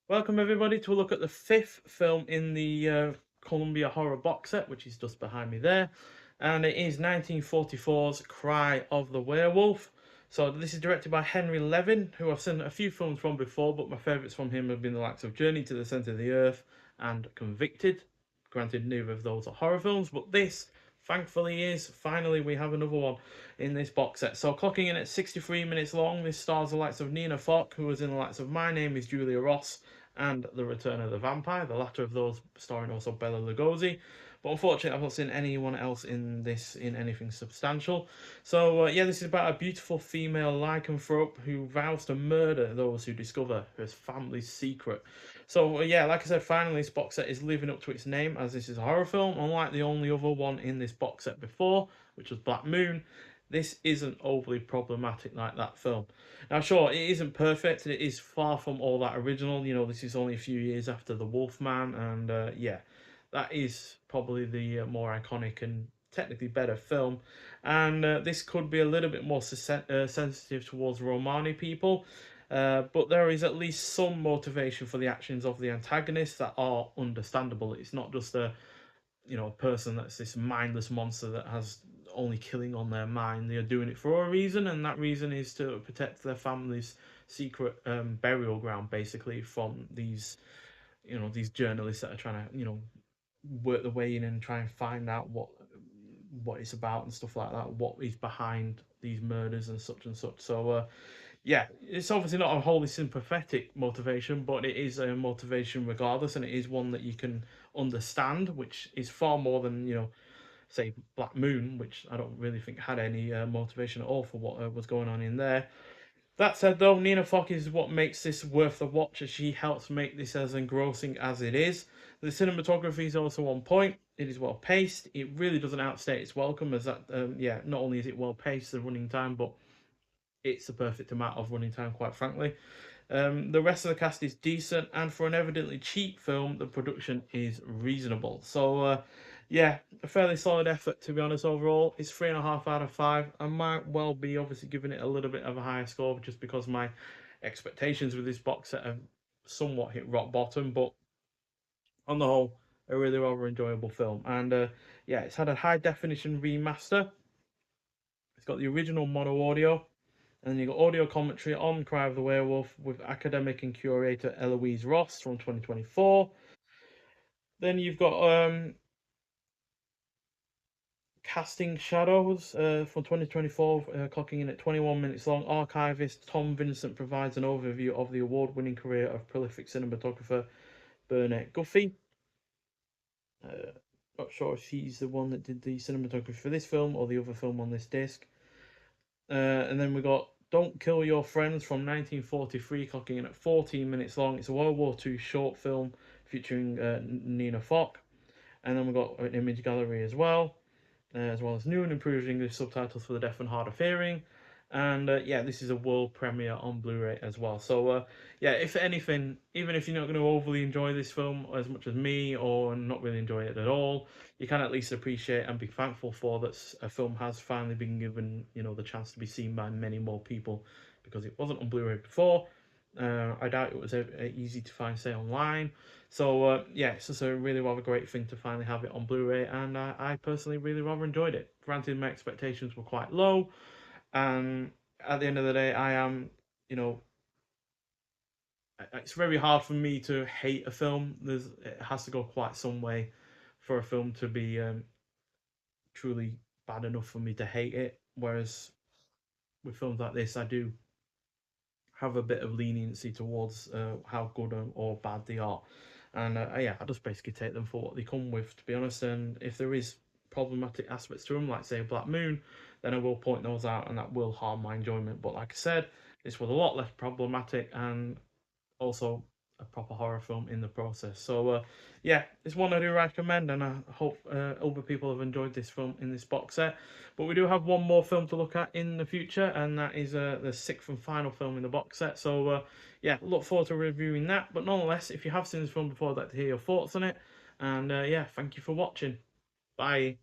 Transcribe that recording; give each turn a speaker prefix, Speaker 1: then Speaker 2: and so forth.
Speaker 1: Welcome everybody to a look at the fifth film in the Columbia horror box set, which is just behind me there, and it is 1944's Cry of the Werewolf. So this is directed by Henry Levin, who I've seen a few films from before, but my favourites from him have been the likes of Journey to the Centre of the Earth and Convicted. Granted, neither of those are horror films, but this, thankfully, is. Finally, we have another one in this box set. So clocking in at 63 minutes long, this stars the likes of Nina Fock, who was in the likes of My Name is Julia Ross and The Return of the Vampire, the latter of those starring also Bela Lugosi. But unfortunately, I've not seen anyone else in this in anything substantial. So yeah, this is about a beautiful female lycanthrope who vows to murder those who discover her family's secret. So yeah, like I said, finally this box set is living up to its name, as this is a horror film. Unlike the only other one in this box set before, which was Black Moon, this isn't overly problematic like that film. Now, sure, it isn't perfect, and it is far from all that original. You know, this is only a few years after The Wolfman, and yeah, that is probably the more iconic and technically better film. And this could be a little bit more sensitive towards Romani people. But there is at least some motivation for the actions of the antagonists that are understandable. It's not just a person that's this mindless monster that has only killing on their mind. They are doing it for a reason, and that reason is to protect their family's secret burial ground, basically, from these journalists that are trying to work their way in and try and find out what it's about and stuff like that, what is behind these murders and such and such. So yeah, it's obviously not a wholly sympathetic motivation, but it is a motivation regardless, and it is one that you can understand, which is far more than, say, Black Moon, which I don't really think had any motivation at all for what was going on in there. That said, though, Nina Fock is what makes this worth the watch, as she helps make this as engrossing as it is. The cinematography is also on point. It is well paced. It really doesn't outstay its welcome, as that, yeah, not only is it well paced, the running time, but it's the perfect amount of running time, quite frankly. The rest of the cast is decent, and for an evidently cheap film, the production is reasonable. So, yeah, a fairly solid effort, to be honest. Overall, it's 3.5 out of 5. I might well be obviously giving it a little bit of a higher score just because my expectations with this box set have somewhat hit rock bottom. But on the whole, a really rather enjoyable film. And yeah, it's had a high definition remaster. It's got the original mono audio, and then you got audio commentary on Cry of the Werewolf with academic and curator Eloise Ross from 2024. Then you've got Casting Shadows from 2024, clocking in at 21 minutes long. Archivist Tom Vincent provides an overview of the award-winning career of prolific cinematographer Burnett Guffey. Uh, Not sure if he's the one that did the cinematography for this film or the other film on this disc. And then we got Don't Kill Your Friends from 1943, clocking in at 14 minutes long. It's a World War II short film featuring Nina Fock. And then we got an image gallery as well as new and improved English subtitles for the deaf and hard of hearing. And yeah, this is a world premiere on Blu-ray as well. So yeah, if anything, even if you're not going to overly enjoy this film as much as me, or not really enjoy it at all, you can at least appreciate and be thankful for that a film has finally been given, the chance to be seen by many more people, because it wasn't on Blu-ray before. I doubt it was easy to find, say, online. So yeah, it's just a really rather great thing to finally have it on Blu-ray, and I personally really rather enjoyed it. Granted, my expectations were quite low, and at the end of the day, I am, you know, it's very hard for me to hate a film. It has to go quite some way for a film to be truly bad enough for me to hate it. Whereas with films like this, I do have a bit of leniency towards how good or bad they are. And yeah, I just basically take them for what they come with, to be honest. And if there is problematic aspects to them, like say Black Moon, then I will point those out, and that will harm my enjoyment. But like I said, this was a lot less problematic, and also a proper horror film in the process. So yeah, it's one I do recommend, and I hope other people have enjoyed this film in this box set. But we do have one more film to look at in the future, and that is the sixth and final film in the box set. So yeah, look forward to reviewing that. But nonetheless, if you have seen this film before, I'd like to hear your thoughts on it. And yeah, thank you for watching. Bye.